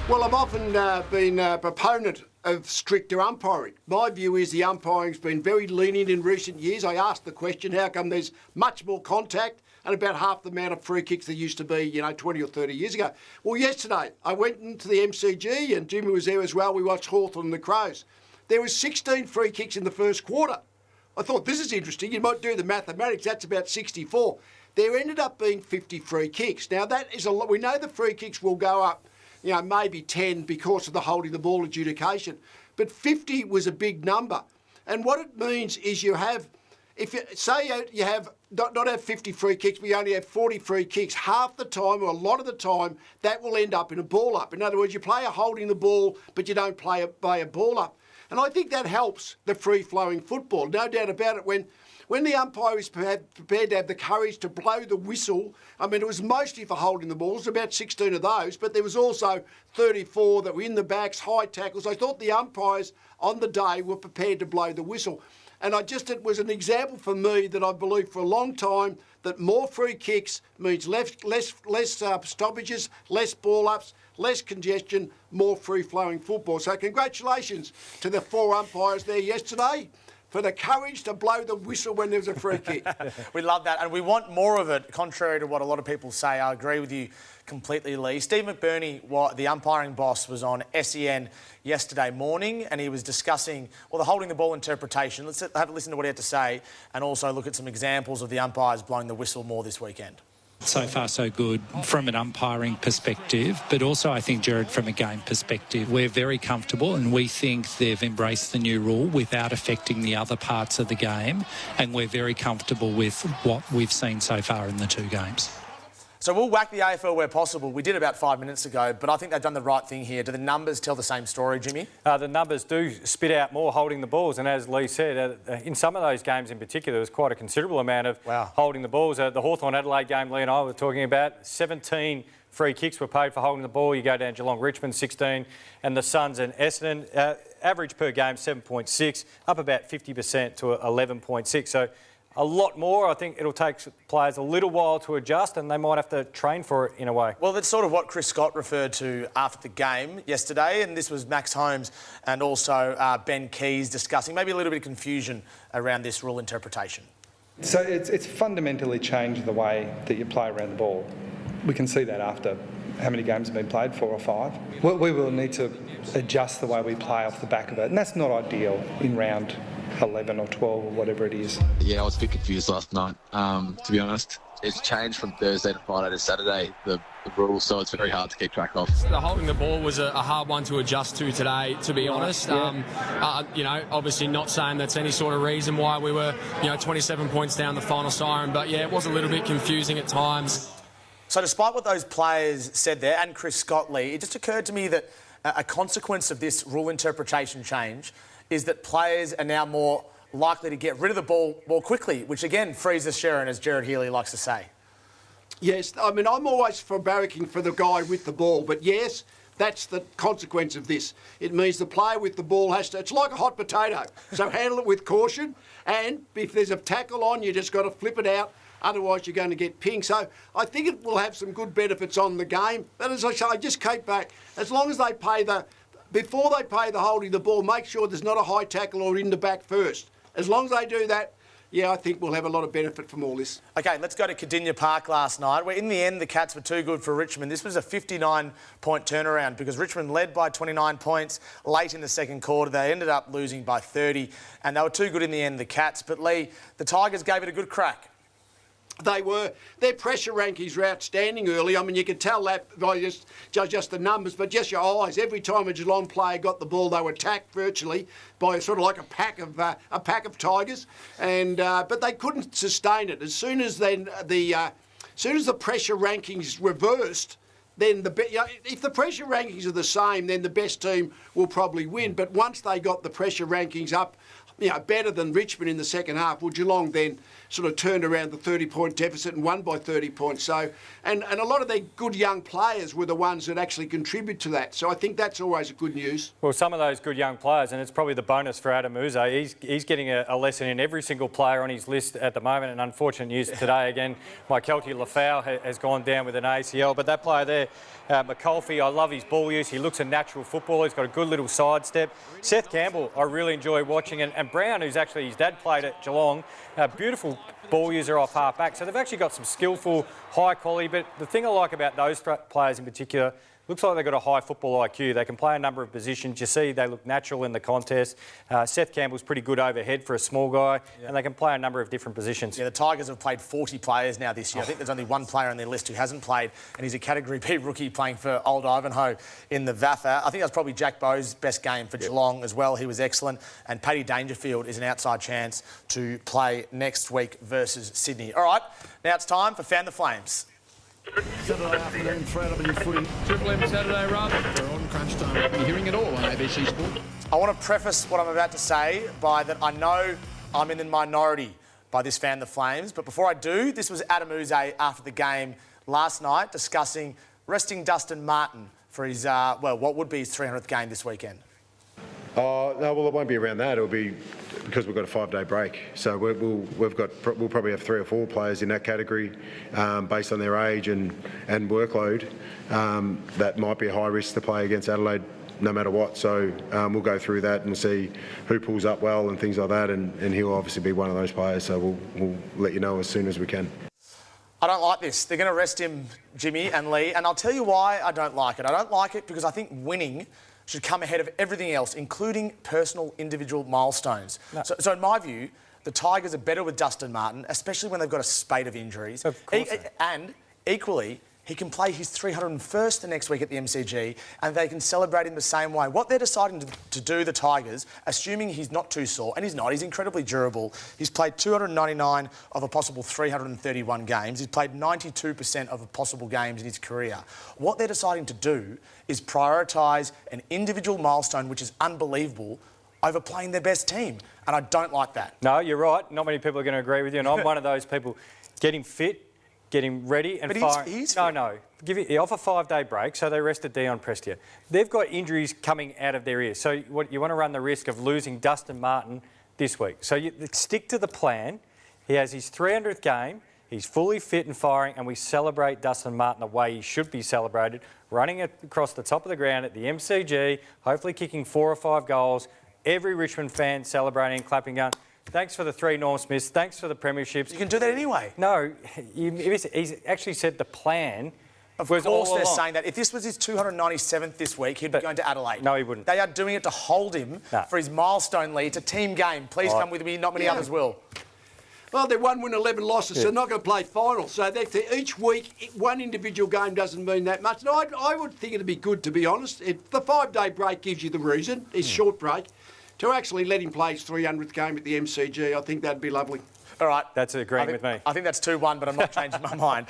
Well, I've often been a proponent of stricter umpiring. My view is the umpiring's been very lenient in recent years. I asked the question, how come there's much more contact and about half the amount of free kicks there used to be, 20 or 30 years ago? Well, yesterday I went into the MCG and Jimmy was there as well. We watched Hawthorn and the Crows. There was 16 free kicks in the first quarter. I thought, this is interesting. You might do the mathematics. That's about 64. There ended up being 50 free kicks. Now, that is a lot. We know the free kicks will go up, maybe 10 because of the holding the ball adjudication. But 50 was a big number. And what it means is you have, you have not have 50 free kicks, but you only have 40 free kicks, half the time or a lot of the time, that will end up in a ball up. In other words, you play a holding the ball, but you don't play a ball up. And I think that helps the free-flowing football. No doubt about it. When the umpire is prepared to have the courage to blow the whistle, I mean, it was mostly for holding the balls, about 16 of those, but there was also 34 that were in the backs, high tackles. I thought the umpires on the day were prepared to blow the whistle. And it was an example for me that I believed for a long time that more free kicks means less stoppages, less ball-ups, less congestion, more free-flowing football. So congratulations to the 4 umpires there yesterday for the courage to blow the whistle when there's a free kick. We love that, and we want more of it, contrary to what a lot of people say. I agree with you completely, Leigh. Steve McBurney, the umpiring boss, was on SEN yesterday morning, and he was discussing the holding the ball interpretation. Let's have a listen to what he had to say, and also look at some examples of the umpires blowing the whistle more this weekend. So far so good from an umpiring perspective, but also I think, Jared, from a game perspective, we're very comfortable and we think they've embraced the new rule without affecting the other parts of the game, and we're very comfortable with what we've seen so far in the 2 games. So we'll whack the AFL where possible. We did about 5 minutes ago, but I think they've done the right thing here. Do the numbers tell the same story, Jimmy? The numbers do spit out more holding the balls, and as Leigh said, in some of those games in particular, there was quite a considerable amount of holding the balls. The Hawthorn-Adelaide game, Leigh and I were talking about, 17 free kicks were paid for holding the ball. You go down Geelong-Richmond, 16, and the Suns and Essendon. Average per game, 7.6, up about 50% to 11.6. So a lot more. I think it'll take players a little while to adjust, and they might have to train for it in a way. Well, that's sort of what Chris Scott referred to after the game yesterday, and this was Max Holmes and also Ben Keys discussing maybe a little bit of confusion around this rule interpretation. So it's fundamentally changed the way that you play around the ball. We can see that after how many games have been played, 4 or 5. We will need to adjust the way we play off the back of it, and that's not ideal in round 11 or 12 or whatever it is. Yeah, I was a bit confused last night, to be honest. It's changed from Thursday to Friday to Saturday, the rules, so it's very hard to keep track of. The holding the ball was a hard one to adjust to today, to be honest. Obviously not saying that's any sort of reason why we were, 27 points down the final siren, but yeah, it was a little bit confusing at times. So despite what those players said there, and Chris Scott, Leigh, it just occurred to me that a consequence of this rule interpretation change is that players are now more likely to get rid of the ball more quickly, which again frees the Sharon, as Jared Healy likes to say. Yes, I mean, I'm always for barracking for the guy with the ball, but yes, that's the consequence of this. It means the player with the ball has to, it's like a hot potato, so handle it with caution, and if there's a tackle on, you just got to flip it out, otherwise you're going to get pinged. So I think it will have some good benefits on the game, but as I say, I just keep back, as long as they pay before they pay the holding the ball, make sure there's not a high tackle or in the back first. As long as they do that, yeah, I think we'll have a lot of benefit from all this. OK, let's go to Cardinia Park last night, where in the end the Cats were too good for Richmond. This was a 59-point turnaround because Richmond led by 29 points late in the second quarter. They ended up losing by 30, and they were too good in the end, the Cats. But, Leigh, the Tigers gave it a good crack. They were. Their pressure rankings were outstanding early. I mean, you could tell that by just the numbers, but just your eyes. Every time a Geelong player got the ball, they were attacked virtually by sort of like a pack of tigers, and but they couldn't sustain it. As soon as the pressure rankings reversed, then if the pressure rankings are the same, then the best team will probably win. But once they got the pressure rankings up, better than Richmond in the second half, well, Geelong then sort of turned around the 30-point deficit and won by 30 points. So, and a lot of their good young players were the ones that actually contribute to that. So I think that's always a good news. Well, some of those good young players, and it's probably the bonus for Adam Uze, he's getting a lesson in every single player on his list at the moment. And unfortunate news today, again, my Kelty Lafau has gone down with an ACL. But that player there, McAuliffe, I love his ball use. He looks a natural footballer. He's got a good little sidestep. Seth Campbell, I really enjoy watching. And Brown, who's actually, his dad played at Geelong, beautiful ball user off half-back. So they've actually got some skillful, high quality. But the thing I like about those players in particular, looks like they've got a high football IQ. They can play a number of positions. You see they look natural in the contest. Seth Campbell's pretty good overhead for a small guy, and they can play a number of different positions. Yeah, the Tigers have played 40 players now this year. I think there's only one player on their list who hasn't played, and he's a Category B rookie playing for Old Ivanhoe in the VAFA. I think that's probably Jack Bowes' best game for Geelong as well. He was excellent. And Paddy Dangerfield is an outside chance to play next week versus Sydney. All right, now it's time for Fan the Flames. Saturday afternoon, 3W Footy. Triple M Saturday, rather. We're on crunch time. You're hearing it all on ABC Sport. I want to preface what I'm about to say by that I know I'm in the minority by this Fan the Flames, but before I do, this was Adam Uze after the game last night discussing resting Dustin Martin for his, what would be his 300th game this weekend. No, well, it won't be around that. It'll be because we've got a 5-day break. So we'll probably have 3 or 4 players in that category based on their age and workload that might be a high risk to play against Adelaide no matter what. So we'll go through that and see who pulls up well and things like that. And he'll obviously be one of those players. So we'll let you know as soon as we can. I don't like this. They're going to rest him, Jimmy and Leigh, and I'll tell you why I don't like it. I don't like it because I think winning should come ahead of everything else, including personal individual milestones. No. So in my view, the Tigers are better with Dustin Martin, especially when they've got a spate of injuries. Of course. And equally, he can play his 301st the next week at the MCG, and they can celebrate him the same way. What they're deciding to do, the Tigers, assuming he's not too sore, and he's not, he's incredibly durable. He's played 299 of a possible 331 games. He's played 92% of possible games in his career. What they're deciding to do is prioritise an individual milestone, which is unbelievable, over playing their best team. And I don't like that. No, you're right. Not many people are going to agree with you, and I'm one of those people. Getting fit, getting ready and firing. He's No. Off a 5-day break, so they rested Dion Prestia. They've got injuries coming out of their ears. So you want to run the risk of losing Dustin Martin this week. So you stick to the plan. He has his 300th game. He's fully fit and firing, and we celebrate Dustin Martin the way he should be celebrated, running across the top of the ground at the MCG, hopefully kicking 4 or 5 goals. Every Richmond fan celebrating, clapping, going, thanks for the 3 Norm Smiths, thanks for the premierships. You can do that anyway. No, he's actually said the plan. Of course they're saying that. If this was his 297th this week, he'd be going to Adelaide. No, he wouldn't. They are doing it to hold him for his milestone, Leigh. It's a team game. Please come with me. Not many others will. Well, they're 1 win, 11 losses, so they're not going to play finals. So each week, one individual game doesn't mean that much. And I would think it'd be good, to be honest. If the 5-day break gives you the reason, it's short break, to actually let him play his 300th game at the MCG, I think that'd be lovely. All right. That's agreeing with me. I think that's 2-1, but I'm not changing my mind.